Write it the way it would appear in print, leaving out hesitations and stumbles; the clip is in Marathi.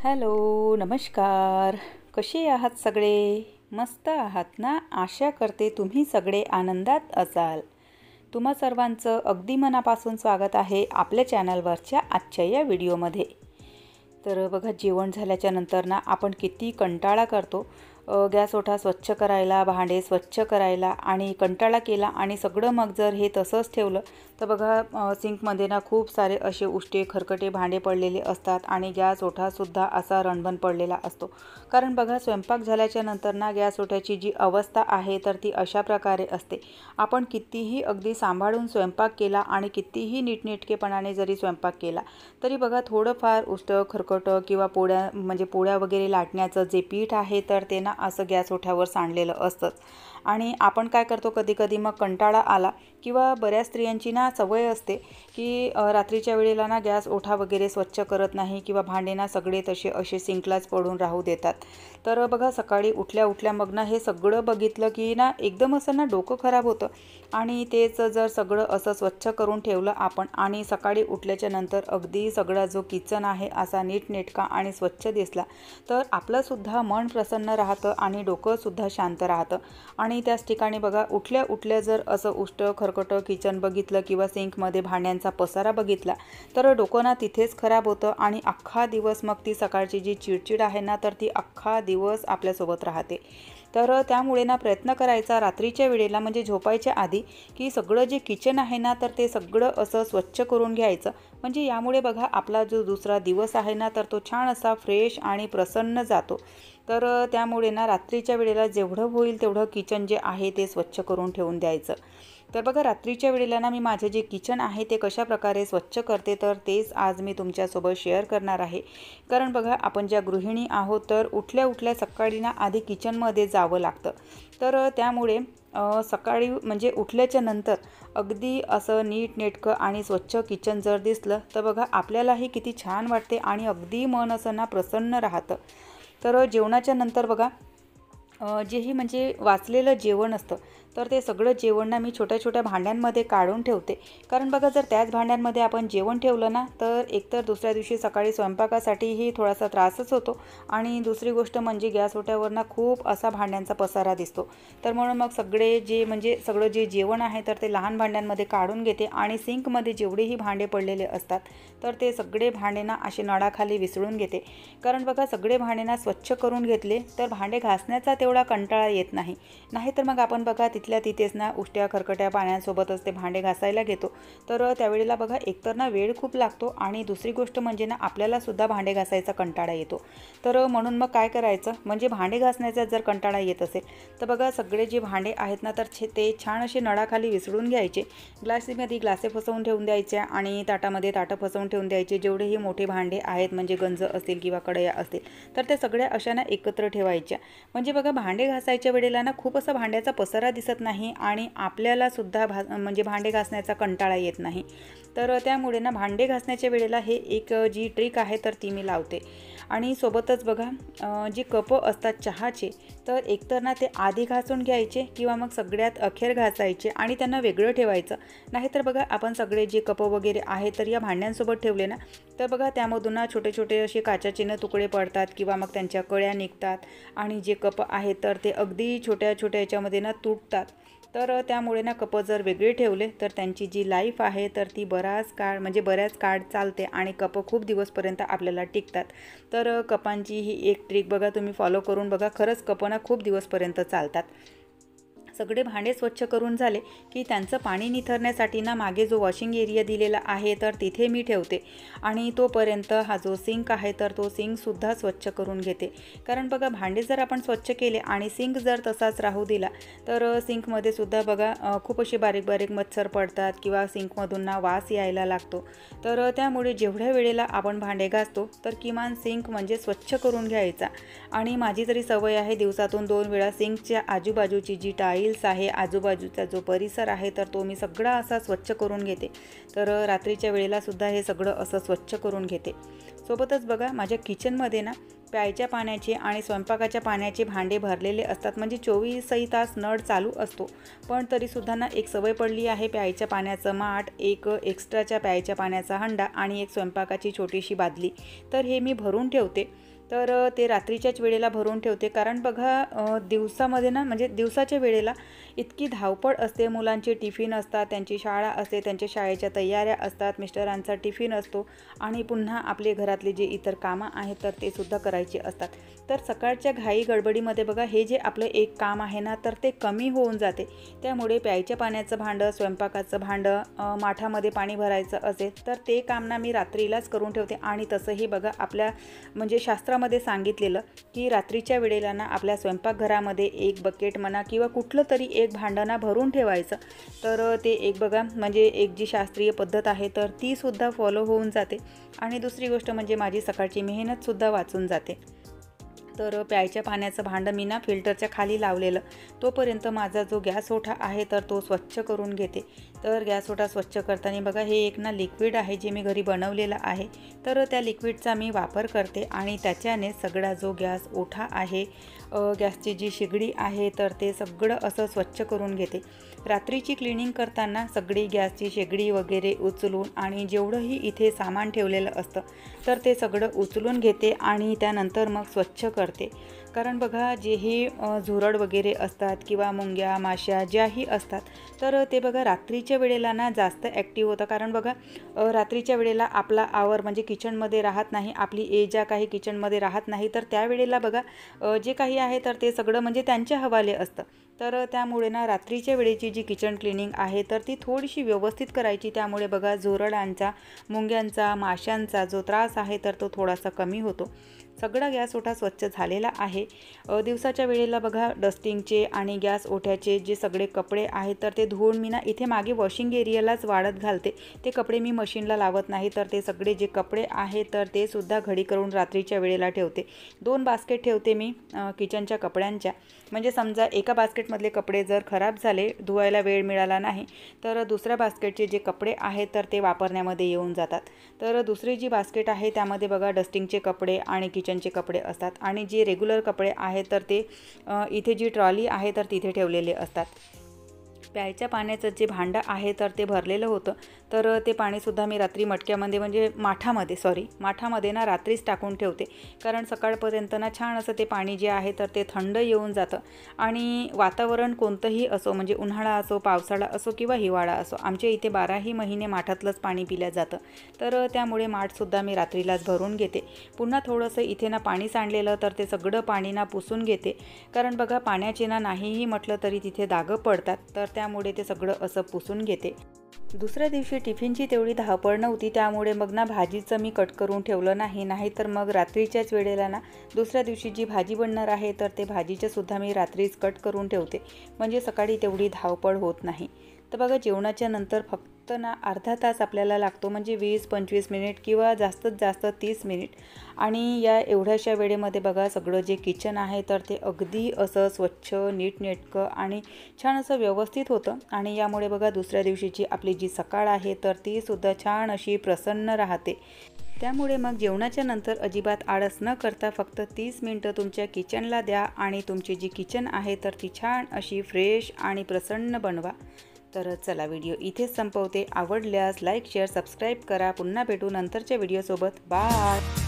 हॅलो, नमस्कार. कसे आहात सगळे? मस्त आहात ना? आशा करते तुम्ही सगळे आनंदात असाल. तुम्हा सर्वांचं अगदी मनापासून स्वागत आहे आपल्या चॅनलवरच्या आजच्या या व्हिडिओमध्ये. तर बघा, जेवण झाल्याच्या नंतर ना आपण किती कंटाळा करतो गॅस ओटा स्वच्छ करायला, भांडे स्वच्छ करायला, आणि कंटाळा केला आणि सगळं मग जर हे तसंच ठेवलं तर बघा सिंकमध्ये ना खूप सारे असे उष्टे खरकटे भांडे पडलेले असतात आणि गॅस ओठासुद्धा असा रणबण पडलेला असतो. कारण बघा, स्वयंपाक झाल्याच्या नंतर ना गॅस ओट्याची जी अवस्था आहे तर ती अशा प्रकारे असते. आपण कितीही अगदी सांभाळून स्वयंपाक केला आणि कितीही नीटनेटकेपणाने जरी स्वयंपाक केला तरी बघा थोडंफार उष्टं खरकटं किंवा पोळ्या वगैरे लाटण्याचं जे पीठ आहे तर ते ना असं गॅस ओठ्यावर सांडलेलं असतंच. आणि आपण काय करतो, कधी कधी मग कंटाळा आला किंवा बऱ्याच स्त्रियांची ना सवय असते की रात्रीच्या वेळेला ना गॅस ओठा वगैरे स्वच्छ करत नाही किंवा भांडे ना सगळे तसे असे सिंकलाच पडून राहू देतात. तर बघा, सकाळी उठल्या मग ना हे सगळं बघितलं की ना एकदम असं ना डोकं खराब होतं. आणि तेच जर सगळं असं स्वच्छ करून ठेवलं आपण आणि सकाळी उठल्याच्या नंतर अगदी सगळा जो किचन आहे असा नीटनेटका आणि स्वच्छ दिसला तर आपलंसुद्धा मन प्रसन्न राहतं आणि डोकंसुद्धा शांत राहतं. आणि त्याच ठिकाणी बघा, उठल्या जर असं उष्टं खरकटं किचन बघितलं किंवा सिंकमध्ये भांड्यांचा पसारा बघितला तर डोकं ना तिथेच खराब होतं आणि अख्खा दिवस मग ती सकाळची जी चिडचिड आहे ना तर ती अख्खा दिवस आपल्यासोबत राहते. तर त्यामुळे ना प्रयत्न करायचा रात्रीच्या वेळेला, म्हणजे झोपायच्या आधी, की सगळं जे किचन आहे ना तर ते सगळं असं स्वच्छ करून घ्यायचं. म्हणजे यामुळे बघा आपला जो दुसरा दिवस आहे ना तर तो छान असा फ्रेश आणि प्रसन्न जातो. तर त्यामुळे ना रात्रीच्या वेळेला जेवढं होईल तेवढं किचन जे आहे ते स्वच्छ करून ठेवून द्यायचं. तर बघा, रात्रीच्या वेळेला ना मी माझे जे किचन आहे ते कशा प्रकारे स्वच्छ करते तर तेच आज मी तुमच्यासोबत शेअर करणार आहे. कारण बघा, आपण ज्या गृहिणी आहोत तर उठल्या सकाळी ना आधी किचनमध्ये जावं लागतं. तर त्यामुळे सकाळी म्हणजे उठल्याच्या नंतर अगदी असं नीटनेटकं आणि स्वच्छ किचन जर दिसलं तर बघा आपल्यालाही किती छान वाटते आणि अगदी मन असं ना प्रसन्न राहतं. तर जेवणाच्या नंतर बघा, जेही म्हणजे वाचलेलं जेवण असतं तर ते सगळं जेवण ना मी छोट्या छोट्या भांड्यांमध्ये काढून ठेवते. कारण बघा, जर त्याच भांड्यांमध्ये आपण जेवण ठेवलं ना तर एकतर दुसऱ्या दिवशी सकाळी स्वयंपाकासाठीही थोडासा त्रासच होतो आणि दुसरी गोष्ट म्हणजे गॅस ओट्यावर ना खूप असा भांड्यांचा पसारा दिसतो. तर म्हणून मग सगळं जे जेवण आहे तर ते लहान भांड्यांमध्ये काढून घेते आणि सिंकमध्ये जेवढेही भांडे पडलेले असतात तर ते सगळे भांडे ना असे नळाखाली विसळून घेते. कारण बघा, सगळे भांडे ना स्वच्छ करून घेतले तर भांडे घासण्याचा तेवढा कंटाळा येत नाही. नाहीतर मग आपण बघा तिथल्या तिथेच ना उष्ट्या खरकट्या पाण्यासोबतच ते भांडे घासायला घेतो. तर त्यावेळेला बघा, एकतर ना वेळ खूप लागतो आणि दुसरी गोष्ट म्हणजे ना आपल्यालासुद्धा भांडे घासायचा कंटाळा येतो. तर म्हणून मग काय करायचं, म्हणजे भांडे घासण्याचा जर कंटाळा येत असेल तर बघा, सगळे जे भांडे आहेत ना तर ते छान असे नळाखाली विसळून घ्यायचे. ग्लासेमध्ये ग्लासे फसवून ठेवून द्यायच्या आणि ताटामध्ये ताटं फसवून ठेवून द्यायचे. जेवढेही मोठे भांडे आहेत, म्हणजे गंज असतील किंवा कढया असतील तर त्या सगळ्या अशा ना एकत्र ठेवायच्या. म्हणजे बघा, भांडे घासायच्या वेळेला ना खूप असा भांड्याचा पसारा दिसत नाही आणि आपल्यालासुद्धा म्हणजे भांडे घासण्याचा कंटाळा येत नाही. तर त्यामुळे ना भांडे घासण्याच्या वेळेला हे एक जी ट्रिक आहे तर ती मी लावते. आणि सोबतच बघा, जे कपं असतात चहाचे तर एकतर ना ते आधी घासून घ्यायचे किंवा मग सगळ्यात अखेर घासायचे आणि त्यांना वेगळं ठेवायचं. नाहीतर बघा, आपण सगळे जे कपं वगैरे आहे तर या भांड्यांसोबत ठेवले ना तर बघा त्यामधून ना छोटे छोटे असे काचेचे न तुकडे पडतात किंवा मग त्यांच्या कळ्या निघतात आणि जे कप आहेत तर ते अगदी छोट्या छोट्या याच्यामध्ये ना तुटतात. तर त्यामुळे ना कपं जर वेगळे ठेवले तर त्यांची जी लाईफ आहे तर ती बऱ्याच काळ चालते आणि कपं खूप दिवसपर्यंत आपल्याला टिकतात. तर कपांची ही एक ट्रिक बघा, तुम्ही फॉलो करून बघा, खरंच कपं ना खूप दिवसपर्यंत चालतात. सगळे भांडे स्वच्छ करून झाले की त्यांचं पाणी निथरण्यासाठी ना मागे जो वॉशिंग एरिया दिलेला आहे तर तिथे मी ठेवते. आणि तोपर्यंत हा जो सिंक आहे तर तो सिंकसुद्धा स्वच्छ करून घेते. कारण बघा, भांडे जर आपण स्वच्छ केले आणि सिंक जर तसाच राहू दिला तर सिंकमध्ये सुद्धा बघा खूप असे बारीक बारीक मच्छर पडतात किंवा सिंकमधून ना वास यायला लागतो. तर त्यामुळे जेवढ्या वेळेला आपण भांडे घासतो तर किमान सिंक म्हणजे स्वच्छ करून घ्यायचा. आणि माझी तरी सवय आहे दिवसातून 2 वेळा सिंकच्या आजूबाजूची जी टाईल्स आहे, आजूबाजूचा जो परिसर आहे तर तो मी सगळा असा स्वच्छ करून घेते. तर रात्रीच्या वेळेला सुद्धा हे सगळं असं स्वच्छ करून घेते. सोबतच बघा, माझ्या किचनमध्ये ना प्यायच्या पाण्याचे आणि स्वयंपाकाच्या पाण्याचे भांडे भरलेले असतात. म्हणजे 24ही तास नळ चालू असतो. पण तरीसुद्धा ना एक सवय पडली आहे, प्यायच्या पाण्याचं माठ, एक एक्स्ट्राच्या प्यायच्या पाण्याचा हंडा आणि एक स्वयंपाकाची छोटीशी बादली तर हे मी भरून ठेवते. तर ते रात्रीच्याच वेळेला भरून ठेवते, कारण बघा दिवसामध्ये ना म्हणजे दिवसाच्या वेळेला इतकी धावपळ असते, मुलांचे टिफिन असतात, त्यांची शाळा असते, त्यांच्या शाळेच्या तयाऱ्या असतात, मिस्टरांचा टिफिन असतो आणि पुन्हा आपले घरातले जे इतर कामं आहेत तर ते सुद्धा करायचे असतात. तर सकाळच्या घाई गडबडीमध्ये बघा हे जे आपलं एक काम आहे ना तर ते कमी होऊन जाते. त्यामुळे प्यायच्या पाण्याचं भांडं, स्वयंपाकाचं भांडं, माठामध्ये पाणी भरायचं असेल तर ते काम ना मी रात्रीलाच करून ठेवते. आणि तसंही बघा आपल्या म्हणजे शास्त्रामध्ये सांगितलेलं की रात्रीच्या वेळेला ना आपल्या स्वयंपाकघरामध्ये एक बकेट म्हणा किंवा कुठलं तरी एक भांडं ना भरून ठेवायचं. तर ते एक बघा म्हणजे एक जी शास्त्रीय पद्धत आहे तर ती सुद्धा फॉलो होऊन जाते. आणि दुसरी गोष्ट म्हणजे माझी सकाळची मेहनतसुद्धा वाचून जाते. तर प्यायच्या पाण्याचं भांडं मी ना फिल्टरच्या खाली लावलेलं. तोपर्यंत माझा जो गॅस ओठा आहे तर तो स्वच्छ करून घेते. तर गॅस ओठा स्वच्छ करताना बघा हे एक ना लिक्विड आहे जे मी घरी बनवलेलं आहे. तर त्या लिक्विडचा मी वापर करते आणि त्याच्याने सगळा जो गॅस ओठा आहे, गॅसची जी शेगडी आहे तर ते सगळं असं स्वच्छ करून घेते. रात्रीची क्लिनिंग करताना सगळी गॅसची शेगडी वगैरे उचलून आणि जेवढंही इथे सामान ठेवलेलं असतं तर ते सगळं उचलून घेते आणि त्यानंतर मग स्वच्छ करते. कारण बघा जेही झुरड वगैरे असतात किंवा मुंग्या माश्या ज्याही असतात तर ते बघा रात्रीच्या वेळेला ना जास्त ॲक्टिव्ह होतं. कारण बघा रात्रीच्या वेळेला आपला आवर म्हणजे किचनमध्ये राहत नाही, आपली एजा काही किचनमध्ये राहत नाही. तर त्यावेळेला बघा जे काही आहे तर ते सगळं म्हणजे त्यांच्या हवाले असतं. तर त्यामुळे ना रात्रीच्या वेळेची जी किचन क्लिनिंग आहे तर ती थोडीशी व्यवस्थित करायची. त्यामुळे बघा झुरडांचा, मुंग्यांचा, माशांचा जो त्रास आहे तर तो थोडासा कमी होतो. सगळा गॅस ओठा स्वच्छ झालेला आहे. दिवसाच्या वेळेला बघा डस्टिंगचे आणि गॅस ओठ्याचे जे सगळे कपडे आहेत तर ते धुवून मी ना इथे मागे वॉशिंग एरियालाच वाळत घालते. ते कपडे मी मशीनला लावत नाही. तर ते सगळे जे कपडे आहेत तर ते सुद्धा घडी करून रात्रीच्या वेळेला ठेवते. 2 बास्केट ठेवते मी किचनच्या कपड्यांच्या. म्हणजे समजा एका बास्केटमधले कपडे जर खराब झाले, धुवायला वेळ मिळाला नाही तर दुसऱ्या बास्केटचे जे कपडे आहेत तर ते वापरण्यामध्ये येऊन जातात. तर दुसरी जी बास्केट आहे त्यामध्ये बघा डस्टिंगचे कपडे आणि किचनचे कपडे असतात आणि जे रेग्युलर कपडे आहेत तर ते इथे जी ट्रॉली आहे तर तिथे ठेवलेले असतात. प्यायच्या पाण्याचं जे भांडं आहे तर ते भरलेलं होतं. तर ते पाणीसुद्धा मी रात्री मटक्यामध्ये म्हणजे माठामध्ये ना रात्रीच टाकून ठेवते. कारण सकाळपर्यंत ना छान असं ते पाणी जे आहे तर ते थंड येऊन जातं. आणि वातावरण कोणतंही असो म्हणजे उन्हाळा असो, पावसाळा असो किंवा हिवाळा असो, आमच्या इथे 12ही महिने माठातलंच पाणी पिलं जातं. तर त्यामुळे माठसुद्धा मी रात्रीलाच भरून घेते. पुन्हा थोडंसं इथे ना पाणी सांडलेलं तर ते सगळं पाणी ना पुसून घेते. कारण बघा पाण्याचे ना नाहीही म्हटलं तरी तिथे डाग पडतात. तर त्यामुळे ते सगळं असं पुसून घेते. दुसऱ्या दिवशी टिफिनची तेवढी धावपळ नव्हती, त्यामुळे मग ना भाजीचं मी कट करून ठेवलं नाही. नाहीतर मग रात्रीच्याच वेळेला ना दुसऱ्या दिवशी जी भाजी बनणार आहे तर ते भाजीचं सुद्धा मी रात्रीच कट करून ठेवते. म्हणजे सकाळी तेवढी धावपळ होत नाही. तर बघा जेवणाच्या नंतर फक्त ना अर्धा तास आपल्याला लागतो, म्हणजे 20-25 मिनिट किंवा जास्तीत जास्त 30 मिनिट. आणि या एवढ्याशा वेळेमध्ये बघा सगळं जे किचन आहे तर ते अगदी असं स्वच्छ, नीटनेटकं आणि छान असं व्यवस्थित होतं. आणि यामुळे बघा दुसऱ्या दिवशीची आपली जी सकाळ आहे तर ती सुद्धा छान अशी प्रसन्न राहते. त्यामुळे मग जेवणाच्या नंतर अजिबात आळस न करता फक्त 30 मिनिटं तुमच्या किचनला द्या आणि तुमची जी किचन आहे तर ती छान अशी फ्रेश आणि प्रसन्न बनवा. तर चला व्हिडिओ इथेच संपवते. आवडल्यास लाईक, शेअर, सबस्क्राईब करा. पुन्हा भेटू नंतरच्या व्हिडिओसोबत. बाय.